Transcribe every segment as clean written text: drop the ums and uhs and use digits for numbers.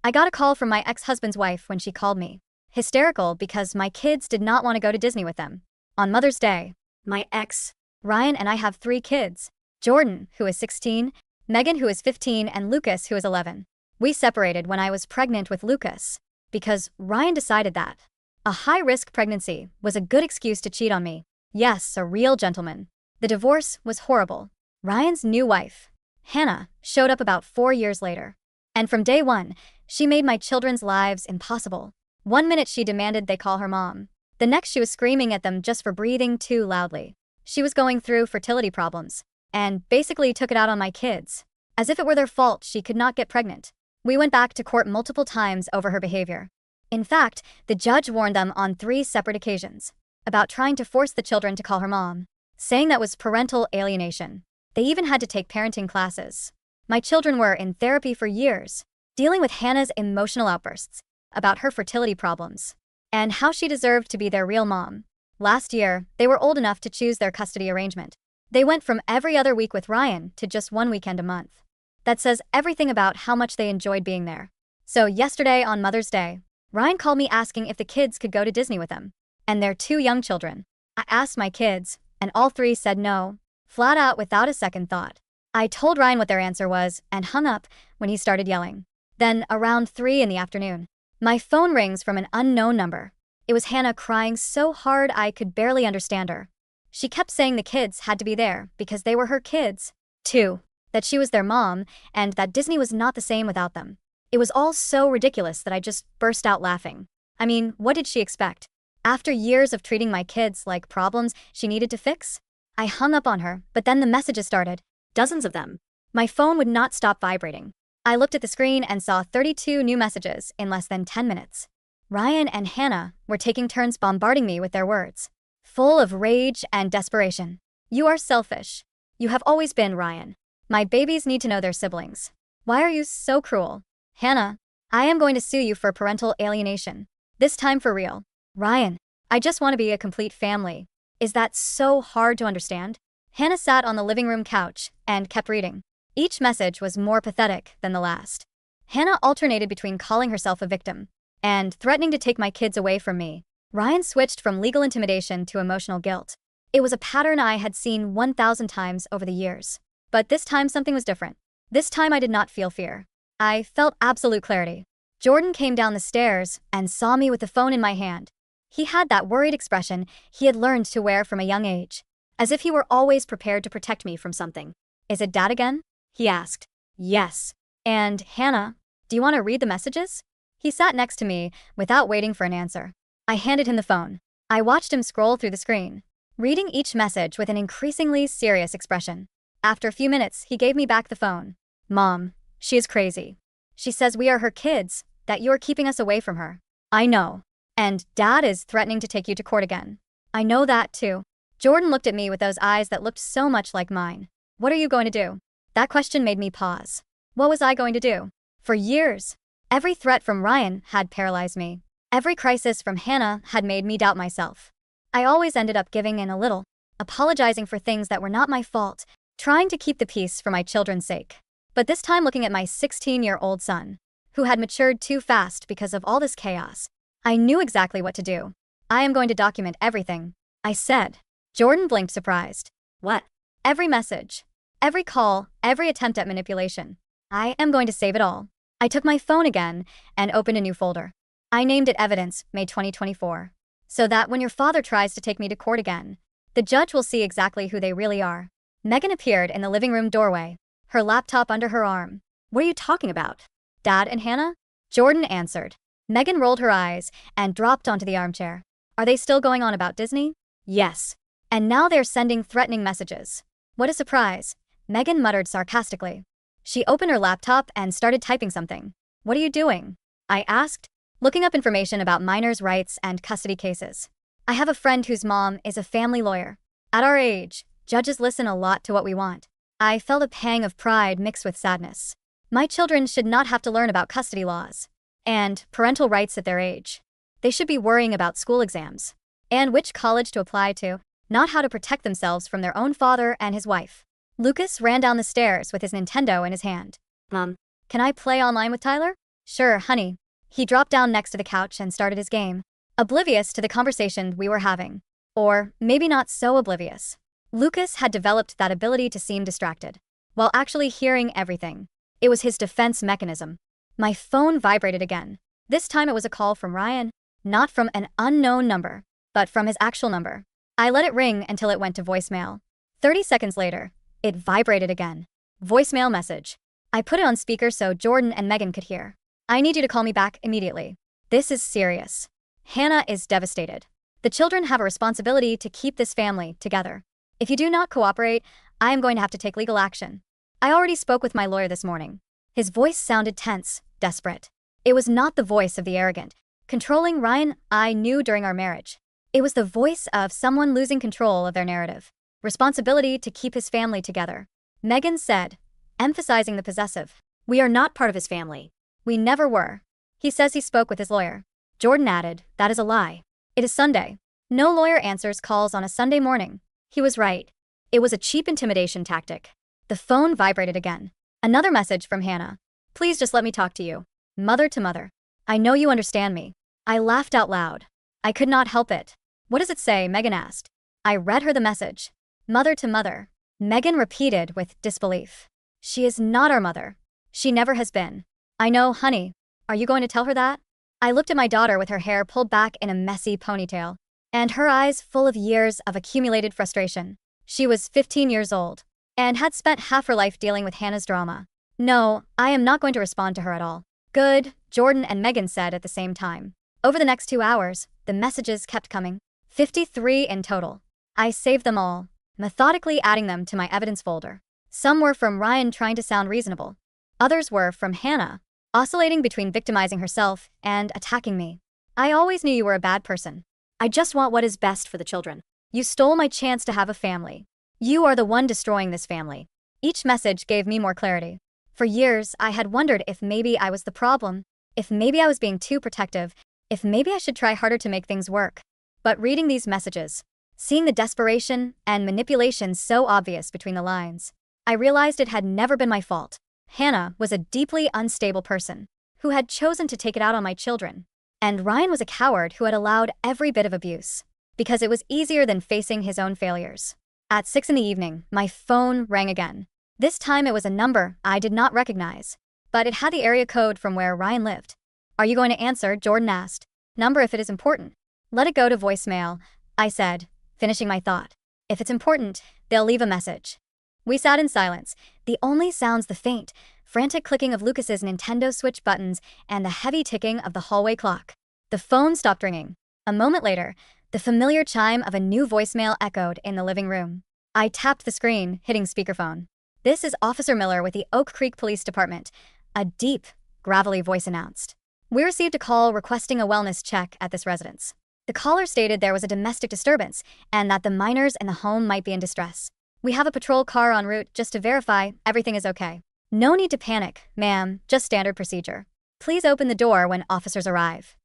I got a call from my ex-husband's wife when she called me. Hysterical because my kids did not want to go to Disney with them. On Mother's Day, my ex, Ryan, and I have 3 kids. Jordan, who is 16, Megan, who is 15, and Lucas, who is 11. We separated when I was pregnant with Lucas because Ryan decided that a high-risk pregnancy was a good excuse to cheat on me. Yes, a real gentleman. The divorce was horrible. Ryan's new wife, Hannah, showed up about 4 years later. And from day one, she made my children's lives impossible. One minute she demanded they call her mom. The next she was screaming at them just for breathing too loudly. She was going through fertility problems and basically took it out on my kids. As if it were their fault she could not get pregnant. We went back to court multiple times over her behavior. In fact, the judge warned them on 3 separate occasions about trying to force the children to call her mom, saying that was parental alienation. They even had to take parenting classes. My children were in therapy for years, dealing with Hannah's emotional outbursts about her fertility problems and how she deserved to be their real mom. Last year, they were old enough to choose their custody arrangement. They went from every other week with Ryan to just 1 weekend a month. That says everything about how much they enjoyed being there. So yesterday on Mother's Day, Ryan called me asking if the kids could go to Disney with him and their 2 young children. I asked my kids, and all 3 said no, flat out without a second thought. I told Ryan what their answer was and hung up when he started yelling. Then, around 3 in the afternoon, my phone rings from an unknown number. It was Hannah crying so hard I could barely understand her. She kept saying the kids had to be there because they were her kids, too, that she was their mom, and that Disney was not the same without them. It was all so ridiculous that I just burst out laughing. I mean, what did she expect? After years of treating my kids like problems she needed to fix? I hung up on her, but then the messages started. Dozens of them. My phone would not stop vibrating. I looked at the screen and saw 32 new messages in less than 10 minutes. Ryan and Hannah were taking turns bombarding me with their words, full of rage and desperation. You are selfish. You have always been, Ryan. My babies need to know their siblings. Why are you so cruel? Hannah, I am going to sue you for parental alienation. This time for real. Ryan, I just want to be a complete family. Is that so hard to understand? Hannah sat on the living room couch and kept reading. Each message was more pathetic than the last. Hannah alternated between calling herself a victim and threatening to take my kids away from me. Ryan switched from legal intimidation to emotional guilt. It was a pattern I had seen 1,000 times over the years. But this time something was different. This time I did not feel fear. I felt absolute clarity. Jordan came down the stairs and saw me with the phone in my hand. He had that worried expression he had learned to wear from a young age, as if he were always prepared to protect me from something. Is it Dad again? He asked. Yes. And Hannah, do you want to read the messages? He sat next to me without waiting for an answer. I handed him the phone. I watched him scroll through the screen, reading each message with an increasingly serious expression. After a few minutes, he gave me back the phone. Mom, she is crazy. She says we are her kids, that you are keeping us away from her. I know. And Dad is threatening to take you to court again. I know that too. Jordan looked at me with those eyes that looked so much like mine. What are you going to do? That question made me pause. What was I going to do? For years, every threat from Ryan had paralyzed me. Every crisis from Hannah had made me doubt myself. I always ended up giving in a little, apologizing for things that were not my fault, trying to keep the peace for my children's sake. But this time looking at my 16-year-old son, who had matured too fast because of all this chaos, I knew exactly what to do. I am going to document everything, I said. Jordan blinked surprised. What? Every message, every call, every attempt at manipulation. I am going to save it all. I took my phone again and opened a new folder. I named it Evidence, May 2024. So that when your father tries to take me to court again, the judge will see exactly who they really are. Megan appeared in the living room doorway, her laptop under her arm. What are you talking about? Dad and Hannah? Jordan answered. Megan rolled her eyes and dropped onto the armchair. Are they still going on about Disney? Yes. And now they're sending threatening messages. What a surprise, Megan muttered sarcastically. She opened her laptop and started typing something. What are you doing? I asked, looking up information about minors' rights and custody cases. I have a friend whose mom is a family lawyer. At our age, judges listen a lot to what we want. I felt a pang of pride mixed with sadness. My children should not have to learn about custody laws and parental rights at their age. They should be worrying about school exams and which college to apply to, not how to protect themselves from their own father and his wife. Lucas ran down the stairs with his Nintendo in his hand. Mom, can I play online with Tyler? Sure, honey. He dropped down next to the couch and started his game, oblivious to the conversation we were having. Or maybe not so oblivious. Lucas had developed that ability to seem distracted, while actually hearing everything. It was his defense mechanism. My phone vibrated again. This time it was a call from Ryan, not from an unknown number, but from his actual number. I let it ring until it went to voicemail. 30 seconds later, it vibrated again. Voicemail message. I put it on speaker so Jordan and Megan could hear. I need you to call me back immediately. This is serious. Hannah is devastated. The children have a responsibility to keep this family together. If you do not cooperate, I am going to have to take legal action. I already spoke with my lawyer this morning. His voice sounded tense, desperate. It was not the voice of the arrogant, controlling Ryan I knew during our marriage. It was the voice of someone losing control of their narrative. Responsibility to keep his family together. Megan said, emphasizing the possessive. We are not part of his family. We never were. He says he spoke with his lawyer. Jordan added, that is a lie. It is Sunday. No lawyer answers calls on a Sunday morning. He was right. It was a cheap intimidation tactic. The phone vibrated again. Another message from Hannah. Please just let me talk to you. Mother to mother. I know you understand me. I laughed out loud. I could not help it. What does it say? Megan asked. I read her the message. Mother to mother. Megan repeated with disbelief. She is not our mother. She never has been. I know, honey. Are you going to tell her that? I looked at my daughter with her hair pulled back in a messy ponytail, and her eyes full of years of accumulated frustration. She was 15 years old, and had spent half her life dealing with Hannah's drama. No, I am not going to respond to her at all. Good, Jordan and Megan said at the same time. Over the next 2 hours, the messages kept coming. 53 in total. I saved them all, methodically adding them to my evidence folder. Some were from Ryan trying to sound reasonable. Others were from Hannah, oscillating between victimizing herself and attacking me. I always knew you were a bad person. I just want what is best for the children. You stole my chance to have a family. You are the one destroying this family. Each message gave me more clarity. For years, I had wondered if maybe I was the problem, if maybe I was being too protective, if maybe I should try harder to make things work. But reading these messages, seeing the desperation and manipulation so obvious between the lines, I realized it had never been my fault. Hannah was a deeply unstable person who had chosen to take it out on my children. And Ryan was a coward who had allowed every bit of abuse because it was easier than facing his own failures. At 6 in the evening, my phone rang again. This time it was a number I did not recognize, but it had the area code from where Ryan lived. Are you going to answer? Jordan asked. Number if it is important. Let it go to voicemail, I said, finishing my thought. If it's important, they'll leave a message. We sat in silence, the only sounds the faint, frantic clicking of Lucas's Nintendo Switch buttons and the heavy ticking of the hallway clock. The phone stopped ringing. A moment later, the familiar chime of a new voicemail echoed in the living room. I tapped the screen, hitting speakerphone. This is Officer Miller with the Oak Creek Police Department, a deep, gravelly voice announced. We received a call requesting a wellness check at this residence. The caller stated there was a domestic disturbance and that the minors in the home might be in distress. We have a patrol car en route just to verify everything is okay. No need to panic, ma'am, just standard procedure. Please open the door when officers arrive.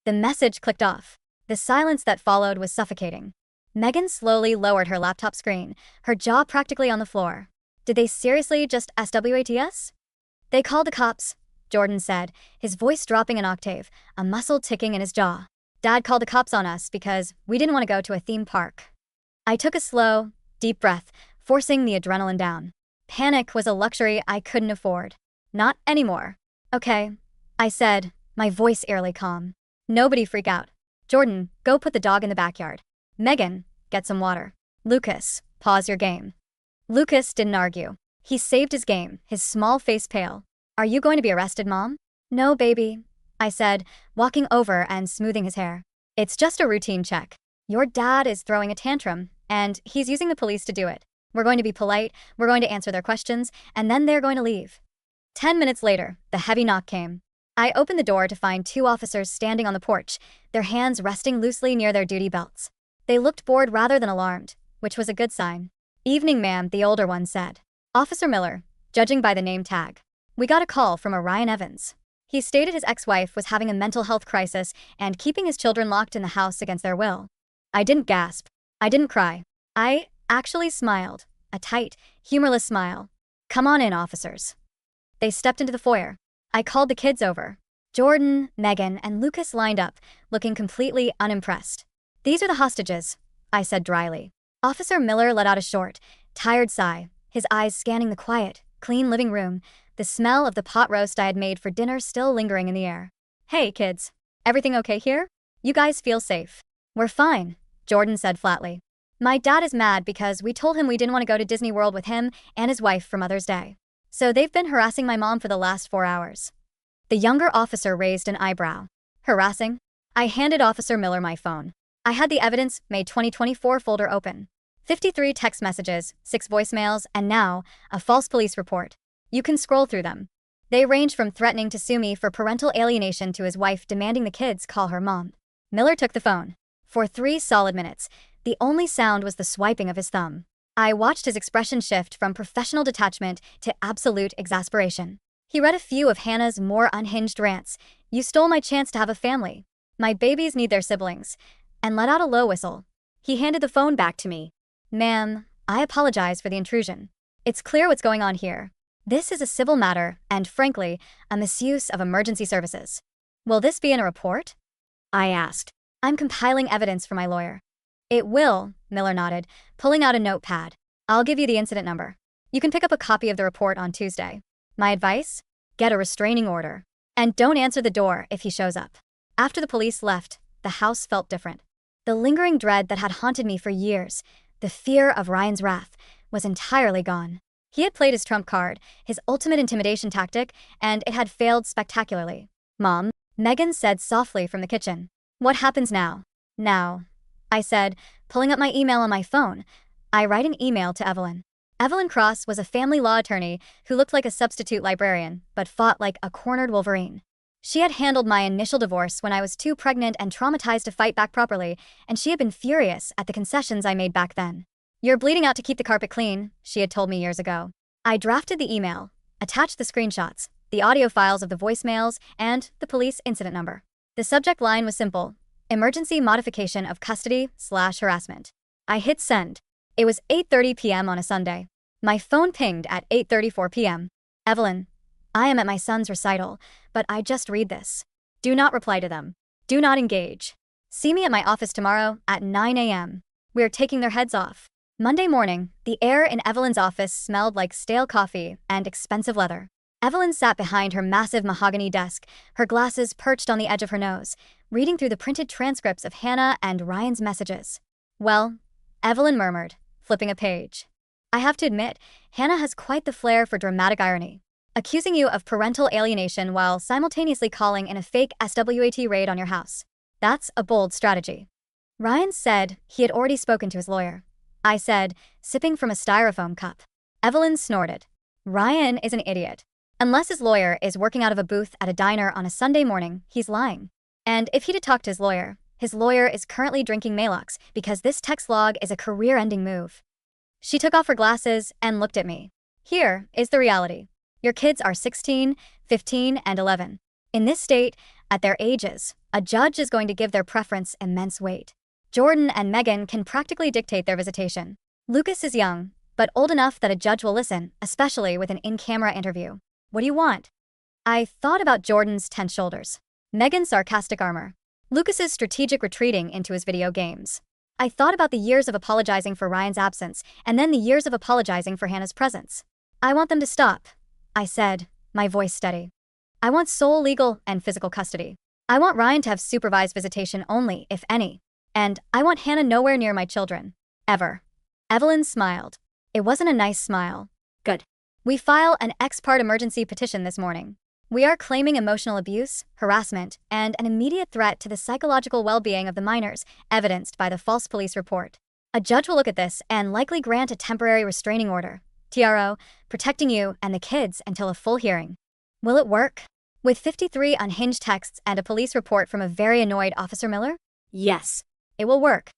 The message clicked off. The silence that followed was suffocating. Megan slowly lowered her laptop screen, her jaw practically on the floor. Did they seriously just SWATs? They called the cops, Jordan said, his voice dropping an octave, a muscle ticking in his jaw. Dad called the cops on us because we didn't want to go to a theme park. I took a slow, deep breath, forcing the adrenaline down. Panic was a luxury I couldn't afford. Not anymore. Okay, I said, my voice eerily calm. Nobody freak out. Jordan, go put the dog in the backyard. Megan, get some water. Lucas, pause your game. Lucas didn't argue. He saved his game, his small face pale. Are you going to be arrested, Mom? No, baby, I said, walking over and smoothing his hair. It's just a routine check. Your dad is throwing a tantrum, and he's using the police to do it. We're going to be polite, we're going to answer their questions, and then they're going to leave. 10 minutes later, the heavy knock came. I opened the door to find 2 officers standing on the porch, their hands resting loosely near their duty belts. They looked bored rather than alarmed, which was a good sign. Evening, ma'am, the older one said. Officer Miller, judging by the name tag. We got a call from a Ryan Evans. He stated his ex-wife was having a mental health crisis and keeping his children locked in the house against their will. I didn't gasp. I didn't cry. I actually smiled, a tight, humorless smile. Come on in, officers. They stepped into the foyer. I called the kids over. Jordan, Megan, and Lucas lined up, looking completely unimpressed. "These are the hostages," I said dryly. Officer Miller let out a short, tired sigh, his eyes scanning the quiet, clean living room, the smell of the pot roast I had made for dinner still lingering in the air. "Hey, kids. Everything okay here? You guys feel safe?" "We're fine," Jordan said flatly. "My dad is mad because we told him we didn't want to go to Disney World with him and his wife for Mother's Day. So they've been harassing my mom for the last 4 hours." The younger officer raised an eyebrow. "Harassing?" I handed Officer Miller my phone. I had the evidence May 2024 folder open. 53 text messages, 6 voicemails, and now, a false police report. You can scroll through them. They range from threatening to sue me for parental alienation to his wife demanding the kids call her mom. Miller took the phone. For 3 solid minutes, the only sound was the swiping of his thumb. I watched his expression shift from professional detachment to absolute exasperation. He read a few of Hannah's more unhinged rants. "You stole my chance to have a family. My babies need their siblings," and let out a low whistle. He handed the phone back to me. "Ma'am, I apologize for the intrusion. It's clear what's going on here. This is a civil matter and, frankly, a misuse of emergency services." "Will this be in a report?" I asked. "I'm compiling evidence for my lawyer." "It will," Miller nodded, pulling out a notepad. "I'll give you the incident number. You can pick up a copy of the report on Tuesday. My advice? Get a restraining order. And don't answer the door if he shows up." After the police left, the house felt different. The lingering dread that had haunted me for years, the fear of Ryan's wrath, was entirely gone. He had played his trump card, his ultimate intimidation tactic, and it had failed spectacularly. "Mom," Megan said softly from the kitchen. "What happens now?" "Now," I said, pulling up my email on my phone. "I write an email to Evelyn." Evelyn Cross was a family law attorney who looked like a substitute librarian, but fought like a cornered Wolverine. She had handled my initial divorce when I was too pregnant and traumatized to fight back properly, and she had been furious at the concessions I made back then. "You're bleeding out to keep the carpet clean," she had told me years ago. I drafted the email, attached the screenshots, the audio files of the voicemails, and the police incident number. The subject line was simple: emergency modification of custody/harassment. I hit send. It was 8:30 p.m. on a Sunday. My phone pinged at 8:34 p.m. "Evelyn, I am at my son's recital, but I just read this. Do not reply to them. Do not engage. See me at my office tomorrow at 9 a.m. We're taking their heads off." Monday morning, the air in Evelyn's office smelled like stale coffee and expensive leather. Evelyn sat behind her massive mahogany desk, her glasses perched on the edge of her nose, reading through the printed transcripts of Hannah and Ryan's messages. "Well," Evelyn murmured, flipping a page. "I have to admit, Hannah has quite the flair for dramatic irony. Accusing you of parental alienation while simultaneously calling in a fake SWAT raid on your house. That's a bold strategy." Ryan said he had already spoken to his lawyer. I said, sipping from a styrofoam cup. Evelyn snorted. "Ryan is an idiot. Unless his lawyer is working out of a booth at a diner on a Sunday morning, he's lying. And if he'd have talked to his lawyer is currently drinking Maalox because this text log is a career-ending move." She took off her glasses and looked at me. "Here is the reality. Your kids are 16, 15, and 11. In this state, at their ages, a judge is going to give their preference immense weight. Jordan and Megan can practically dictate their visitation. Lucas is young, but old enough that a judge will listen, especially with an in-camera interview. What do you want?" I thought about Jordan's tense shoulders, Megan's sarcastic armor, Lucas's strategic retreating into his video games. I thought about the years of apologizing for Ryan's absence, and then the years of apologizing for Hannah's presence. "I want them to stop," I said, my voice steady. "I want sole legal and physical custody. I want Ryan to have supervised visitation only, if any. And I want Hannah nowhere near my children. Ever." Evelyn smiled. It wasn't a nice smile. "Good. We file an ex parte emergency petition this morning. We are claiming emotional abuse, harassment, and an immediate threat to the psychological well-being of the minors, evidenced by the false police report. A judge will look at this and likely grant a temporary restraining order, TRO, protecting you and the kids until a full hearing." Will it work? With 53 unhinged texts and a police report from a very annoyed Officer Miller? Yes, it will work.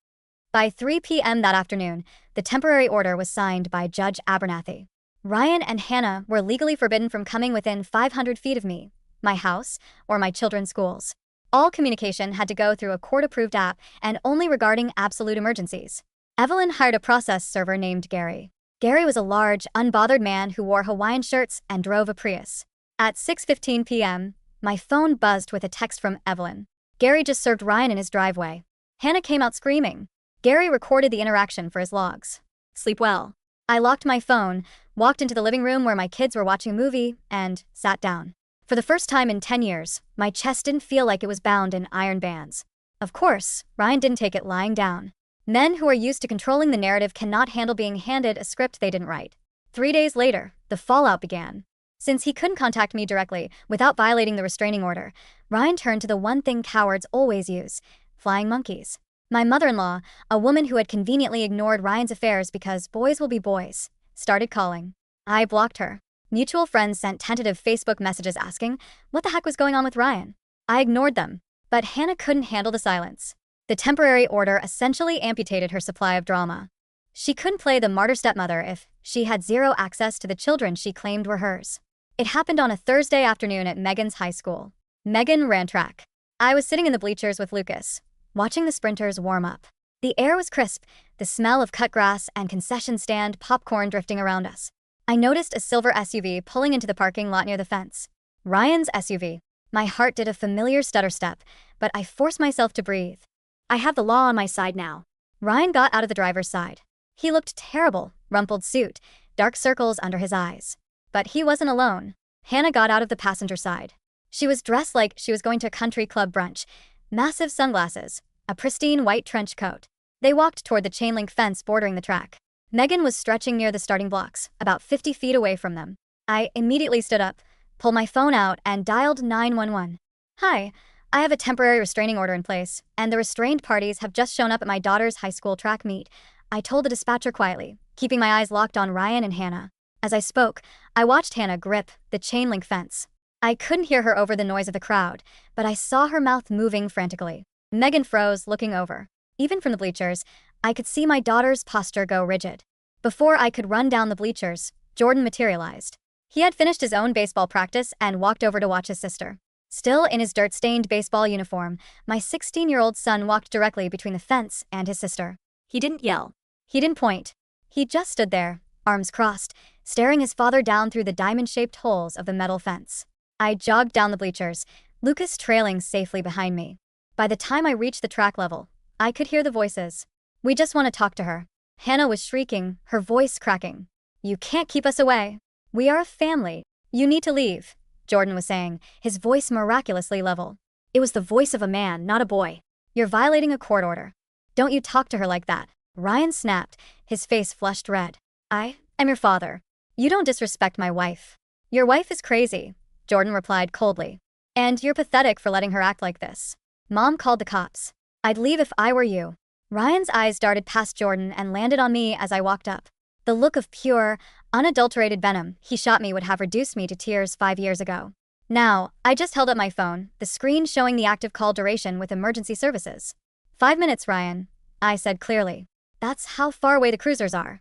By 3 p.m. that afternoon, the temporary order was signed by Judge Abernathy. Ryan and Hannah were legally forbidden from coming within 500 feet of me, my house, or my children's schools. All communication had to go through a court-approved app and only regarding absolute emergencies. Evelyn hired a process server named Gary. Gary was a large, unbothered man who wore Hawaiian shirts and drove a Prius. At 6:15 p.m., My phone buzzed with a text from Evelyn. Gary just served Ryan in his driveway. Hannah came out screaming. Gary recorded the interaction for his logs. Sleep well. I locked my phone, walked into the living room where my kids were watching a movie, and sat down. For the first time in 10 years, my chest didn't feel like it was bound in iron bands. Of course, Ryan didn't take it lying down. Men who are used to controlling the narrative cannot handle being handed a script they didn't write. 3 days later, the fallout began. Since he couldn't contact me directly without violating the restraining order, Ryan turned to the one thing cowards always use: flying monkeys. My mother-in-law, a woman who had conveniently ignored Ryan's affairs because boys will be boys, started calling. I blocked her. Mutual friends sent tentative Facebook messages asking what the heck was going on with Ryan. I ignored them, but Hannah couldn't handle the silence. The temporary order essentially amputated her supply of drama. She couldn't play the martyr stepmother if she had zero access to the children she claimed were hers. It happened on a Thursday afternoon at Megan's high school. Megan ran track. I was sitting in the bleachers with Lucas, watching the sprinters warm up. The air was crisp, the smell of cut grass and concession stand popcorn drifting around us. I noticed a silver SUV pulling into the parking lot near the fence. Ryan's SUV. My heart did a familiar stutter step, but I forced myself to breathe. I have the law on my side now. Ryan got out of the driver's side. He looked terrible, rumpled suit, dark circles under his eyes. But he wasn't alone. Hannah got out of the passenger side. She was dressed like she was going to a country club brunch. Massive sunglasses, a pristine white trench coat. They walked toward the chain-link fence bordering the track. Megan was stretching near the starting blocks, about 50 feet away from them. I immediately stood up, pulled my phone out, and dialed 911. Hi, I have a temporary restraining order in place, and the restrained parties have just shown up at my daughter's high school track meet. I told the dispatcher quietly, keeping my eyes locked on Ryan and Hannah. As I spoke, I watched Hannah grip the chain-link fence. I couldn't hear her over the noise of the crowd, but I saw her mouth moving frantically. Megan froze, looking over. Even from the bleachers, I could see my daughter's posture go rigid. Before I could run down the bleachers, Jordan materialized. He had finished his own baseball practice and walked over to watch his sister. Still in his dirt-stained baseball uniform, my 16-year-old son walked directly between the fence and his sister. He didn't yell. He didn't point. He just stood there, arms crossed, staring his father down through the diamond-shaped holes of the metal fence. I jogged down the bleachers, Lucas trailing safely behind me. By the time I reached the track level, I could hear the voices. We just want to talk to her. Hannah was shrieking, her voice cracking. You can't keep us away. We are a family. You need to leave, Jordan was saying, his voice miraculously level. It was the voice of a man, not a boy. You're violating a court order. Don't you talk to her like that. Ryan snapped, his face flushed red. I am your father. You don't disrespect my wife. Your wife is crazy, Jordan replied coldly. And you're pathetic for letting her act like this. Mom called the cops. I'd leave if I were you. Ryan's eyes darted past Jordan and landed on me as I walked up. The look of pure, unadulterated venom he shot me would have reduced me to tears 5 years ago. Now, I just held up my phone, the screen showing the active call duration with emergency services. 5 minutes, Ryan, I said clearly. That's how far away the cruisers are.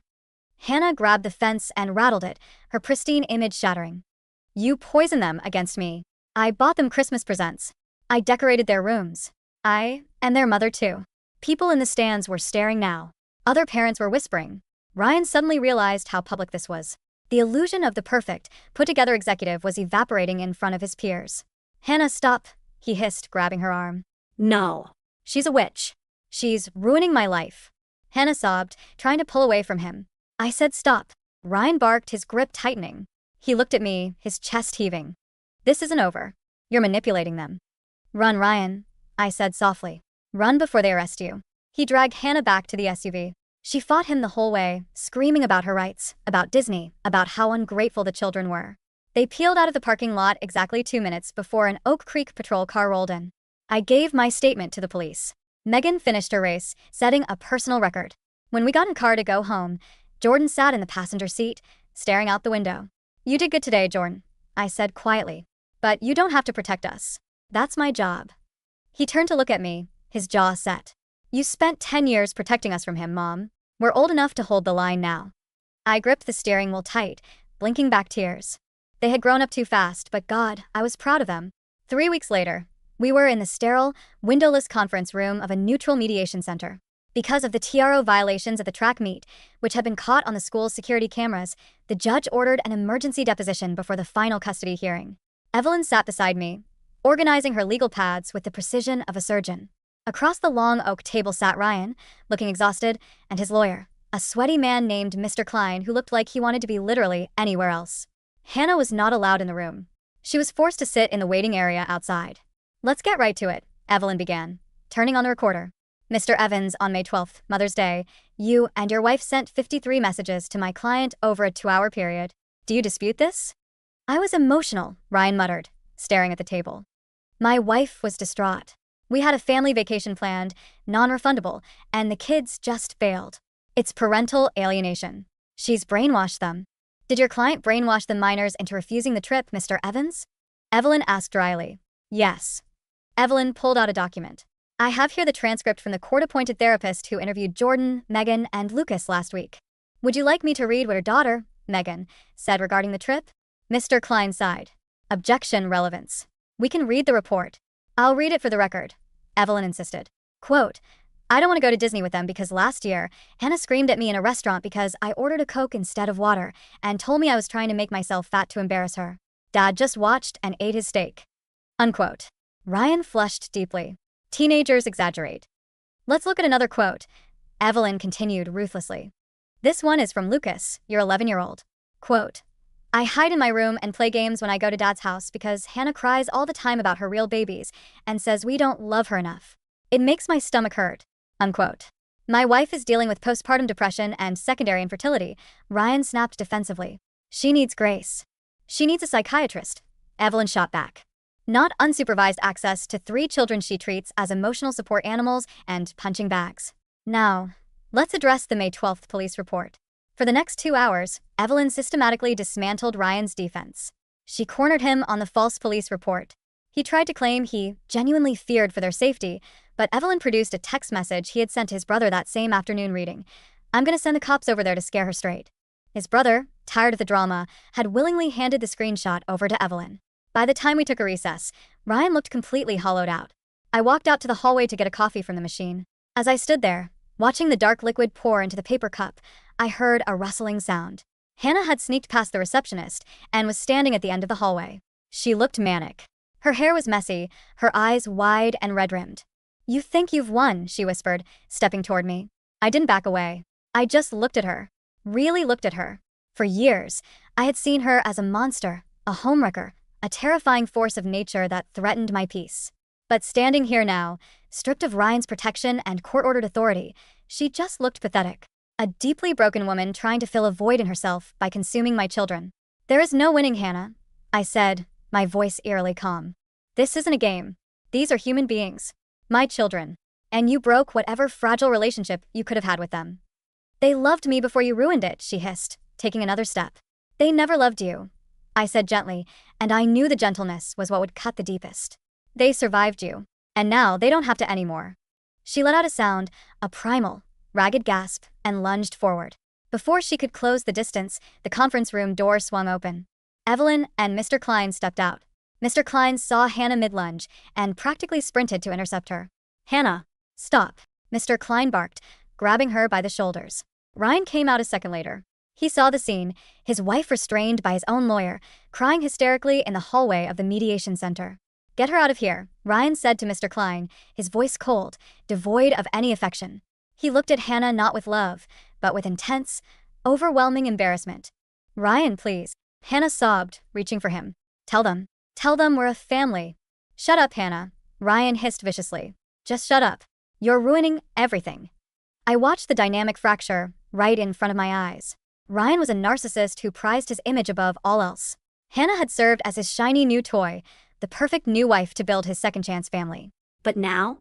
Hannah grabbed the fence and rattled it, her pristine image shattering. You poisoned them against me. I bought them Christmas presents. I decorated their rooms. I, and their mother too. People in the stands were staring now. Other parents were whispering. Ryan suddenly realized how public this was. The illusion of the perfect, put-together executive was evaporating in front of his peers. Hannah, stop, he hissed, grabbing her arm. No. She's a witch. She's ruining my life. Hannah sobbed, trying to pull away from him. I said stop. Ryan barked, his grip tightening. He looked at me, his chest heaving. This isn't over. You're manipulating them. Run, Ryan, I said softly. Run before they arrest you. He dragged Hannah back to the SUV. She fought him the whole way, screaming about her rights, about Disney, about how ungrateful the children were. They peeled out of the parking lot exactly 2 minutes before an Oak Creek patrol car rolled in. I gave my statement to the police. Megan finished her race, setting a personal record. When we got in car to go home, Jordan sat in the passenger seat, staring out the window. You did good today, Jordan, I said quietly. But you don't have to protect us. That's my job. He turned to look at me, his jaw set. You spent 10 years protecting us from him, Mom. We're old enough to hold the line now. I gripped the steering wheel tight, blinking back tears. They had grown up too fast, but God, I was proud of them. 3 weeks later, we were in the sterile, windowless conference room of a neutral mediation center. Because of the TRO violations at the track meet, which had been caught on the school's security cameras, the judge ordered an emergency deposition before the final custody hearing. Evelyn sat beside me, organizing her legal pads with the precision of a surgeon. Across the long oak table sat Ryan, looking exhausted, and his lawyer, a sweaty man named Mr. Klein who looked like he wanted to be literally anywhere else. Hannah was not allowed in the room. She was forced to sit in the waiting area outside. "Let's get right to it," Evelyn began, turning on the recorder. "Mr. Evans, on May 12th, Mother's Day, you and your wife sent 53 messages to my client over a 2-hour period. Do you dispute this?" "I was emotional," Ryan muttered, staring at the table. "My wife was distraught. We had a family vacation planned, non-refundable, and the kids just failed. It's parental alienation. She's brainwashed them." "Did your client brainwash the minors into refusing the trip, Mr. Evans?" Evelyn asked dryly. "Yes." Evelyn pulled out a document. "I have here the transcript from the court-appointed therapist who interviewed Jordan, Megan, and Lucas last week. Would you like me to read what her daughter, Megan, said regarding the trip?" Mr. Klein sighed. "Objection, relevance. We can read the report." "I'll read it for the record," Evelyn insisted. Quote, "I don't want to go to Disney with them because last year, Hannah screamed at me in a restaurant because I ordered a Coke instead of water and told me I was trying to make myself fat to embarrass her. Dad just watched and ate his steak." Unquote. Ryan flushed deeply. Teenagers exaggerate. "Let's look at another quote," Evelyn continued ruthlessly. "This one is from Lucas, your 11-year-old. Quote, "I hide in my room and play games when I go to Dad's house because Hannah cries all the time about her real babies and says we don't love her enough. It makes my stomach hurt." Unquote. "My wife is dealing with postpartum depression and secondary infertility," Ryan snapped defensively. "She needs grace. She needs a psychiatrist," Evelyn shot back. "Not unsupervised access to 3 children she treats as emotional support animals and punching bags." Now, let's address the May 12th police report. For the next 2 hours, Evelyn systematically dismantled Ryan's defense. She cornered him on the false police report. He tried to claim he genuinely feared for their safety, but Evelyn produced a text message he had sent his brother that same afternoon reading, "I'm gonna send the cops over there to scare her straight." His brother, tired of the drama, had willingly handed the screenshot over to Evelyn. By the time we took a recess, Ryan looked completely hollowed out. I walked out to the hallway to get a coffee from the machine. As I stood there, watching the dark liquid pour into the paper cup, I heard a rustling sound. Hannah had sneaked past the receptionist and was standing at the end of the hallway. She looked manic. Her hair was messy, her eyes wide and red-rimmed. "You think you've won," she whispered, stepping toward me. I didn't back away. I just looked at her. Really looked at her. For years, I had seen her as a monster, a homewrecker, a terrifying force of nature that threatened my peace. But standing here now, stripped of Ryan's protection and court-ordered authority, she just looked pathetic. A deeply broken woman trying to fill a void in herself by consuming my children. "There is no winning, Hannah," I said, my voice eerily calm. "This isn't a game. These are human beings. My children. And you broke whatever fragile relationship you could have had with them." "They loved me before you ruined it," she hissed, taking another step. "They never loved you," I said gently, and I knew the gentleness was what would cut the deepest. "They survived you. And now they don't have to anymore." She let out a sound, a primal, ragged gasp, and lunged forward. Before she could close the distance, the conference room door swung open. Evelyn and Mr. Klein stepped out. Mr. Klein saw Hannah mid-lunge and practically sprinted to intercept her. "Hannah, stop," Mr. Klein barked, grabbing her by the shoulders. Ryan came out a second later. He saw the scene, his wife restrained by his own lawyer, crying hysterically in the hallway of the mediation center. "Get her out of here," Ryan said to Mr. Klein, his voice cold, devoid of any affection. He looked at Hannah not with love, but with intense, overwhelming embarrassment. "Ryan, please," Hannah sobbed, reaching for him. Tell them we're a family." "Shut up, Hannah," Ryan hissed viciously. "Just shut up. You're ruining everything." I watched the dynamic fracture right in front of my eyes. Ryan was a narcissist who prized his image above all else. Hannah had served as his shiny new toy, the perfect new wife to build his second-chance family. But now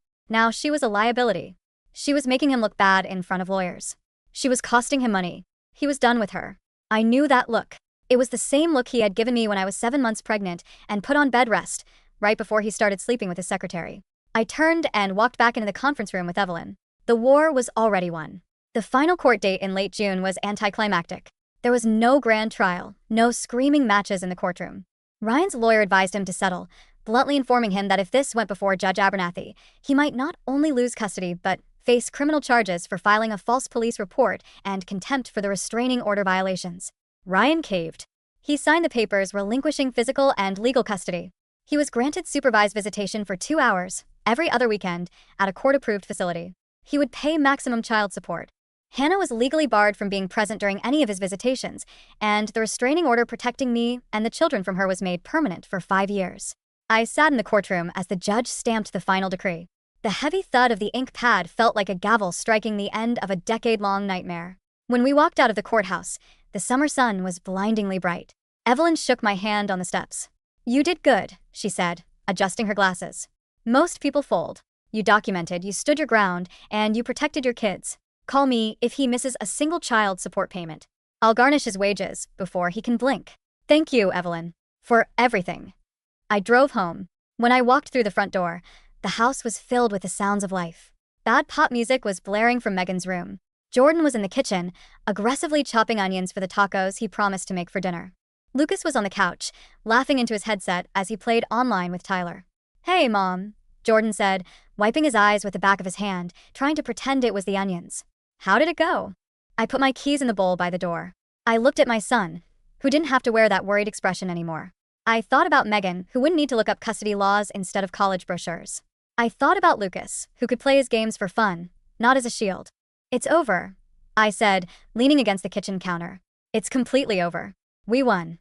she was a liability. She was making him look bad in front of lawyers. She was costing him money. He was done with her. I knew that look. It was the same look he had given me when I was 7 months pregnant and put on bed rest, right before he started sleeping with his secretary. I turned and walked back into the conference room with Evelyn. The war was already won. The final court date in late June was anticlimactic. There was no grand trial, no screaming matches in the courtroom. Ryan's lawyer advised him to settle, bluntly informing him that if this went before Judge Abernathy, he might not only lose custody but face criminal charges for filing a false police report and contempt for the restraining order violations. Ryan caved. He signed the papers relinquishing physical and legal custody. He was granted supervised visitation for 2 hours, every other weekend, at a court-approved facility. He would pay maximum child support. Hannah was legally barred from being present during any of his visitations, and the restraining order protecting me and the children from her was made permanent for 5 years. I sat in the courtroom as the judge stamped the final decree. The heavy thud of the ink pad felt like a gavel striking the end of a decade-long nightmare. When we walked out of the courthouse, the summer sun was blindingly bright. Evelyn shook my hand on the steps. "You did good," she said, adjusting her glasses. "Most people fold. You documented, you stood your ground, and you protected your kids. Call me if he misses a single child support payment. I'll garnish his wages before he can blink." "Thank you, Evelyn, for everything." I drove home. When I walked through the front door, the house was filled with the sounds of life. Bad pop music was blaring from Megan's room. Jordan was in the kitchen, aggressively chopping onions for the tacos he promised to make for dinner. Lucas was on the couch, laughing into his headset as he played online with Tyler. "Hey, Mom," Jordan said, wiping his eyes with the back of his hand, trying to pretend it was the onions. "How did it go?" I put my keys in the bowl by the door. I looked at my son, who didn't have to wear that worried expression anymore. I thought about Megan, who wouldn't need to look up custody laws instead of college brochures. I thought about Lucas, who could play his games for fun, not as a shield. "It's over," I said, leaning against the kitchen counter. "It's completely over. We won."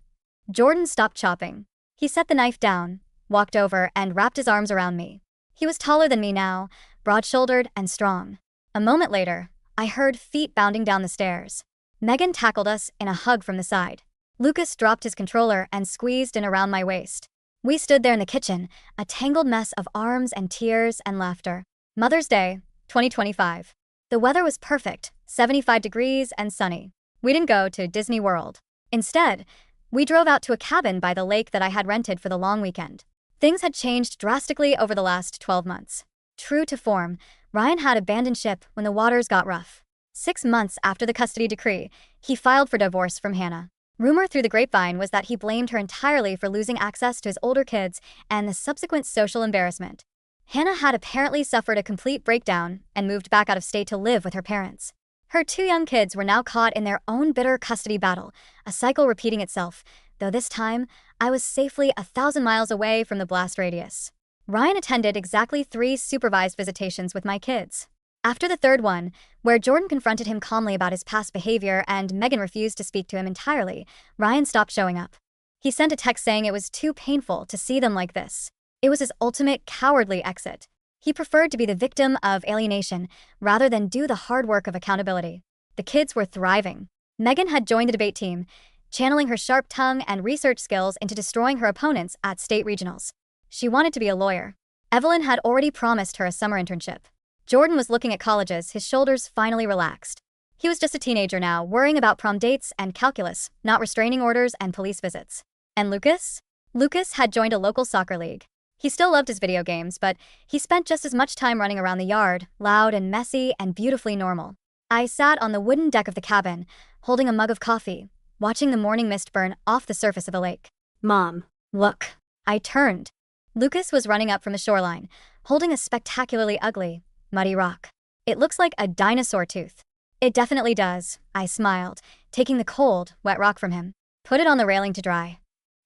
Jordan stopped chopping. He set the knife down, walked over, and wrapped his arms around me. He was taller than me now, broad-shouldered and strong. A moment later, I heard feet bounding down the stairs. Megan tackled us in a hug from the side. Lucas dropped his controller and squeezed in around my waist. We stood there in the kitchen, a tangled mess of arms and tears and laughter. Mother's Day, 2025. The weather was perfect, 75 degrees and sunny. We didn't go to Disney World. Instead, we drove out to a cabin by the lake that I had rented for the long weekend. Things had changed drastically over the last 12 months. True to form, Ryan had abandoned ship when the waters got rough. 6 months after the custody decree, he filed for divorce from Hannah. Rumor through the grapevine was that he blamed her entirely for losing access to his older kids and the subsequent social embarrassment. Hannah had apparently suffered a complete breakdown and moved back out of state to live with her parents. Her 2 young kids were now caught in their own bitter custody battle, a cycle repeating itself, though this time, I was safely 1,000 miles away from the blast radius. Ryan attended exactly 3 supervised visitations with my kids. After the 3rd one, where Jordan confronted him calmly about his past behavior and Megan refused to speak to him entirely, Ryan stopped showing up. He sent a text saying it was too painful to see them like this. It was his ultimate cowardly exit. He preferred to be the victim of alienation rather than do the hard work of accountability. The kids were thriving. Megan had joined the debate team, channeling her sharp tongue and research skills into destroying her opponents at state regionals. She wanted to be a lawyer. Evelyn had already promised her a summer internship. Jordan was looking at colleges, his shoulders finally relaxed. He was just a teenager now, worrying about prom dates and calculus, not restraining orders and police visits. And Lucas? Lucas had joined a local soccer league. He still loved his video games, but he spent just as much time running around the yard, loud and messy and beautifully normal. I sat on the wooden deck of the cabin, holding a mug of coffee, watching the morning mist burn off the surface of the lake. "Mom, look." I turned. Lucas was running up from the shoreline, holding a spectacularly ugly, muddy rock. "It looks like a dinosaur tooth." "It definitely does," I smiled, taking the cold, wet rock from him. "Put it on the railing to dry."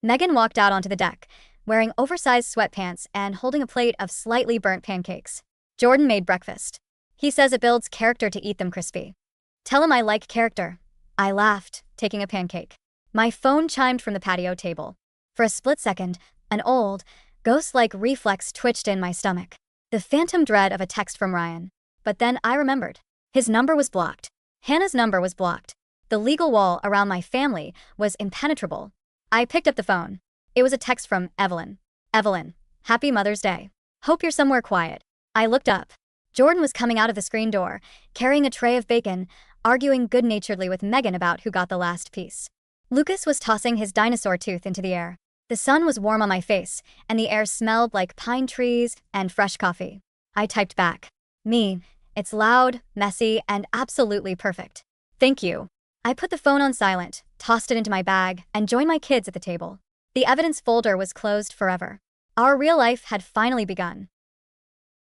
Megan walked out onto the deck, wearing oversized sweatpants and holding a plate of slightly burnt pancakes. Jordan made breakfast. He says it builds character to eat them crispy. "Tell him I like character." I laughed, taking a pancake. My phone chimed from the patio table. For a split second, an old, ghost-like reflex twitched in my stomach. The phantom dread of a text from Ryan. But then I remembered. His number was blocked. Hannah's number was blocked. The legal wall around my family was impenetrable. I picked up the phone. It was a text from Evelyn. "Evelyn, happy Mother's Day. Hope you're somewhere quiet." I looked up. Jordan was coming out of the screen door, carrying a tray of bacon, arguing good-naturedly with Megan about who got the last piece. Lucas was tossing his dinosaur tooth into the air. The sun was warm on my face, and the air smelled like pine trees and fresh coffee. I typed back. "Me, it's loud, messy, and absolutely perfect. Thank you." I put the phone on silent, tossed it into my bag, and joined my kids at the table. The evidence folder was closed forever. Our real life had finally begun.